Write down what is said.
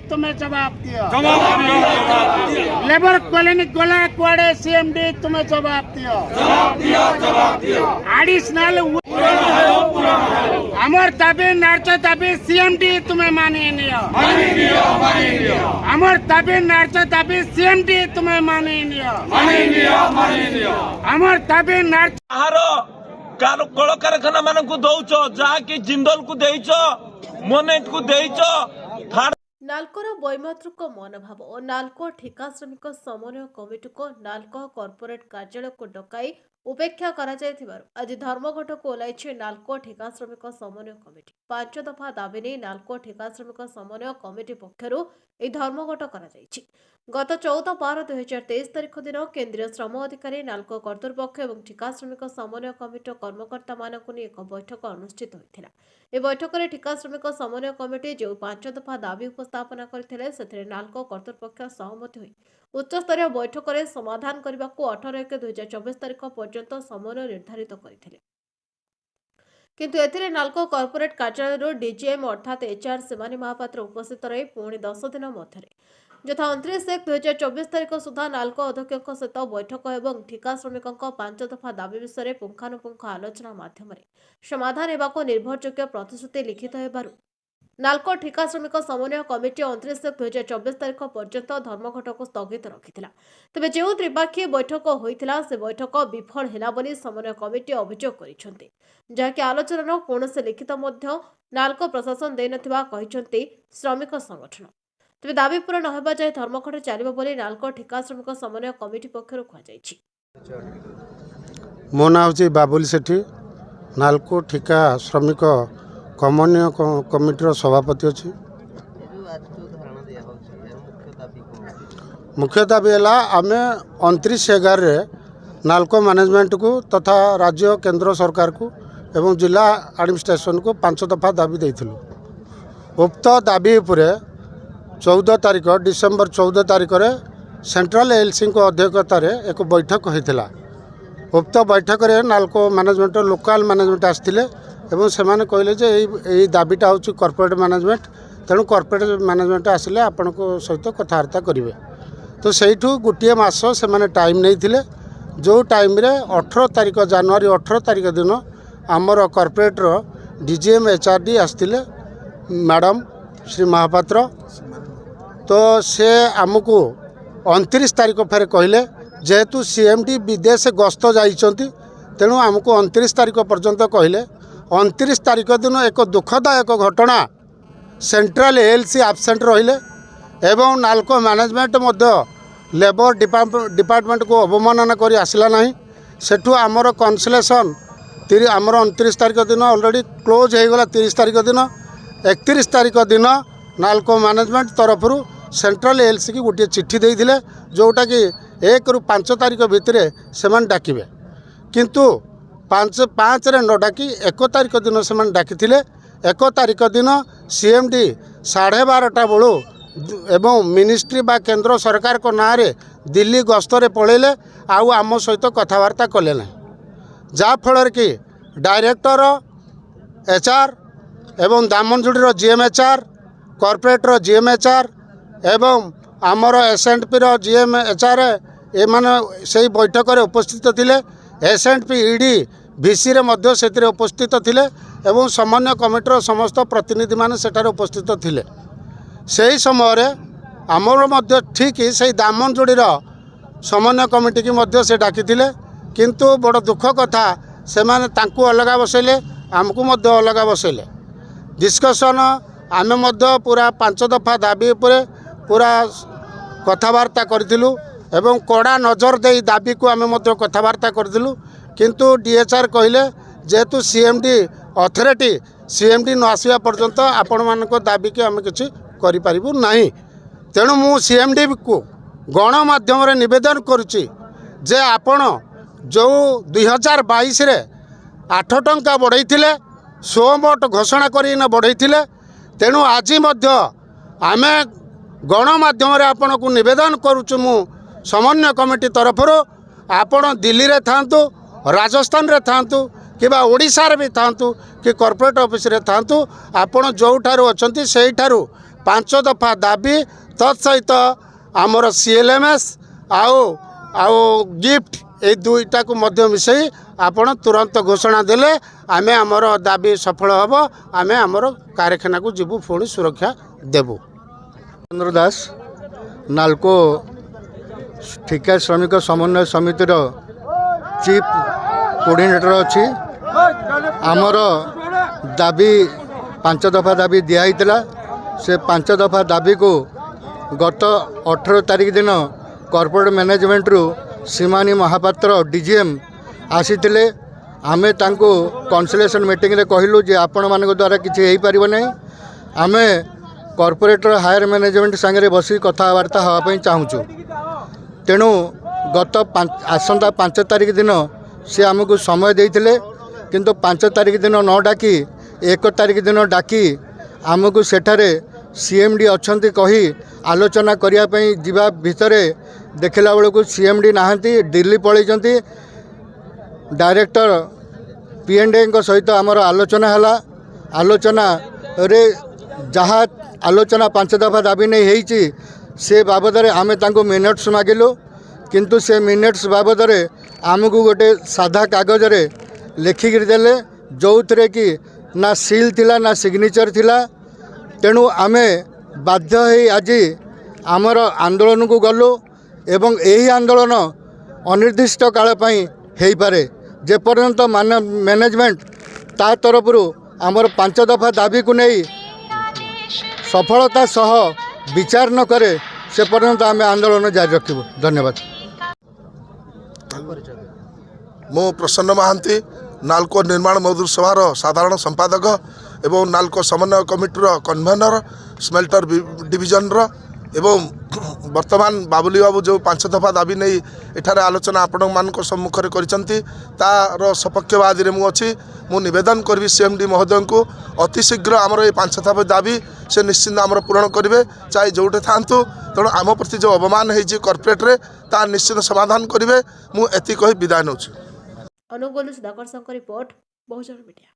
तुम्हें जवाब दिया लेबर कॉलोनी गोला कुआड़े सीएमडी तुम्हें जवाब दिया एडिशनल अमर दाबी नार्चो दाबी सीएमडी तुम्हें मानी नियो अमर दाबी नार्चो दाबी सीएमडी तुम्हें मानी नियो अमर दाबी नार्चो कल कारखाना मान को दौच जहाँकि जिंदल को देच मोनेट को देच नाल्कोर वैमातृक मनोभाव और नाल्को ठिका श्रमिक समन्वय कमिटी को नाल्को कॉर्पोरेट कार्यालय को डकाई उपेक्षा करा जायथिबारु आज धर्मघट को ओह्लाइछि नाल्को ठिका श्रमिक समन्वय कमिटी 5 दफा दाबी नहीं नाल्को ठिका श्रमिक समन्वय कमिटी पक्षरु ए धर्मघट करा जायछि। गत 14/12/2023 तारिख दिन केंद्रीय श्रम अधिकारी नाल्को कर्तृपक्ष और ठिका श्रमिक समन्वय कमिटी कर्मकर्ता मानक एक बैठक अनुष्ठित होता। ए बैठक में ठिका श्रमिक समन्वय कमिटी जो 5 दफा दाबी उपस्थापन करते नाल्को कर्तृपक्ष सहमत हुई उच्चस्तरीय बैठक में समाधान करने को 18/1/2024 तारिख पर्यंत समय निर्धारित करते किंतु एथिरे नाल्को कॉर्पोरेट कार्यालय डीजीएम अर्थात एचआर शिवानी महापात्र उपस्थित रही पुणी 10 दिन मध्य यथा 29/1/2024 तारिख सुधा नाल्को अध्यक्ष सहित बैठक और ठिका श्रमिकों 5 दफा दाबी विषय पुंखानुपुंख आलोचना माध्यम समाधान होगा निर्भरयोग्य प्रतिश्रुति लिखित होबारु नाल्को ठिका श्रमिक समन्वय कमिटी 29/1/2024 तारिख पर्यंत धर्मघट को स्थगित रखिथिला। तबे जो त्रिपाक्षीय बैठक होइथिला से बैठक विफल हैला बोली समन्वय कमिटी अभियोग करिसेंती जहाँकि आलोचना कौनसी लिखित मध्य नाल्को प्रशासन दे नथिबा कहिसेंती श्रमिक संगठन। तबे दाबी पूरा न हेबा जाय धर्मघट चलिबो बोली नाल्को ठिका श्रमिक समन्वय कमिटी पक्षरु कहाଯାଇଛି। मो नाम होची बाबुल सेठी नाल्को ठिका श्रमिक समन्वय कमिटीर सभापति अच्छी। मुख्य दाबी है आम 29/11 नाल्को मैनेजमेंट को तथा राज्य केंद्र सरकार को एवं जिला एडमिनिस्ट्रेशन को 5 दफा दाबी देइथिलु। उक्त दाबी उपरे 14 तारिख डिसेम्बर 14 तारिख रे सेंट्रल एलसी को अध्यक्षता एक बैठक होता। उक्त बैठक में नाल्को मैनेजमेंट लोकल मैनेजमेंट आसते एवं से कहले जे यही दाबीटा हूँ कॉर्पोरेट मैनेजमेंट तेणु कॉर्पोरेट मैनेजमेंट आसिले आपण सहित कथबार्ता करेंगे। तो सहीठू गोटे मास से टाइम नहीं जो टाइम रे 18 तारिख जनवरी 18 तारिख दिन आमर कॉर्पोरेटर डीजीएम एचआरडी आसते मैडम श्री महापात्र तो से आमको 29 तारिख फेर कहले जेहेतु सीएमडी विदेश गस्त जाइछंती तेणु आमको 29 तारिख पर्यंत कहले 29 तारिख दिन एक दुखदायक घटना सेंट्रल एलसी एब्सेंट रहिले एवं नाल्को मैनेजमेंट लेबर डिपार्टमेंट को अवमानना करी आसला नहीं सेठू आमर कन्सलेसन आमर 29 तारिख दिन ऑलरेडी क्लोज हो गला। 30 तारिख दिन 31 तारिख दिन नाल्को मैनेजमेंट तरफ सेंट्रल एलसी की गोटे चिट्ठी देइथिले जोटा कि 1 ରୁ 5 तारिख भितर से डाकिबे किंतु 5 रे न डाकी 1 तारिख दिन से डाकी 1 तारिख दिन सीएमडी 12:30 बेलू एवं मिनिस्ट्री बा केंद्र सरकार को ना रे दिल्ली गस्तरे पलैले आउ आम सहित कथबार्ता कले ना जाफल कि डायरेक्टर एचआर एवं दामनजुड़ी जीएमएचआर कॉर्पोरेटर जीएमएचआर एवं आमर एसएंडपी जीएमएचआर ए माने से बैठक में उपस्थित थिले एसएंडपी ईडी भिसी रे मध्य से उपस्थित थिले एवं समन्वय कमिटीर समस्त प्रतिनिधि माने सेठारे उपस्थित थिले। सही समय आमर मध्य ठीक से दामनजुड़ीर समन्वय कमिटी की मध्य से डाकी किंतु बड़ दुख कथा से माने तांकु अलगा बसैले आमको मध्य अलगा बसैले डिस्कसन आम पूरा 5 दफा दाबी उपरे पूरा कथबार्ता करथिलु एवं कड़ा नजर दे दाबी को आम कथबार्ता करथिलु किंतु डीएचआर कहले जेहेतु सीएमडी अथॉरिटी सीएमडी न आसवा पर्यंत आपण मानक दाबी के आम किछि करि परिबु नाही। तेणु मु सीएमडी को गणमाध्यम रे निवेदन करुछि जे आपण जो 2022 रे 8 टंका बढ़ाई सोमोट घोषणा करी न बढ़ाई तेणु आज आम गणमाध्यम आपण को निवेदन करुछु मु समन्वय कमिटी तरफ आपण दिल्ली रे थांतु राजस्थान रे थांतु कि ओडिशा रे भी थांतु कि कॉर्पोरेट ऑफिस रे थांतु आपण जो ठारू अछंती सेही ठारू पांच दफा दाबी तत्सहित आमर सीएलएमएस आउ गिफ्ट ए दुईटा को मध्य मिसई आपण तुरंत घोषणा देले आमे आमर दाबी सफल हब आमे आमर कारखाना को जीवु पुणी सुरक्षा देबु। चंद्र दास नालको ठिका श्रमिक समन्वय समितिर चीफ कोऑर्डिनेटर अच्छी आमर दाबी 5 दफा दाबी दिखाई से 5 दफा दाबी को गत 18 तारिख दिन कॉर्पोरेट मैनेजमेंट रु सीमानी महापात्र डीजीएम आसीथिले आमे तांको कॉन्सलेशन मीटिंग रे कहलु जे आपण मान द्वारा किसी हो पार नहीं आमे कॉर्पोरेटर हायर मैनेजमेंट सांगे बसी कथबार्ता हाँपाई चाहूँ तेणु गत आसंता 5 तारिख दिन से आमको समय देते किंतु 5 तारिख दिन न डाकी 1 तारिख दिन डाकी आमको सेठारे सीएमडी अच्छी कही आलोचना करने जीवा भितर देखला बेलू सीएमडी नहांती दिल्ली पलैंती डायरेक्टर पीएनडे सहित आमर आलोचना है आलोचना रे जहाँ आलोचना 5 दफा दाबी नहीं होईची से बाबद आमे तांको मिनिट्स मागिलु किंतु से मिनिट्स बाबद आमको गोटे साधा कागज रे लिखिक देले जो थे कि ना सील थिला ना सिग्नेचर थिला तेणु आमे बाध्य होई आज आमर आंदोलन को गलु एवं यही आंदोलन अनिर्दिष्ट काल पई हेई पारे जे पर्यंत मैनेजमेंट ता तरफ आमर 5 दफा दाबी को नहीं सफलता सह विचार न करे से पर्यंत आम आंदोलन जारी रखिबु। धन्यवाद। मो प्रसन्न महांती नालको निर्माण मजदूर सभार साधारण संपादक एवं नालको समन्वय कमिटीर कन्वेनर स्मेल्टर डिविजन एवं वर्तमान बाबुली बाबू जो 5 दफा दाबी नहीं एठारे आलोचना आपण मान सम्मुखें कर सपक्षवादी मु अच्छी मु निवेदन करी सीएमडी महोदय को अति शीघ्र आमर ये 5 दफा दाबी से निश्चिंत आमर पूरण करेंगे चाहे जोटे था तेणु आम प्रति जो अवमान है कॉर्पोरेट रे ता निश्चित समाधान करेंगे मु एति कही विदाय नौ। अनुगोलू सुधाकर रिपोर्ट बहुजन मीडिया।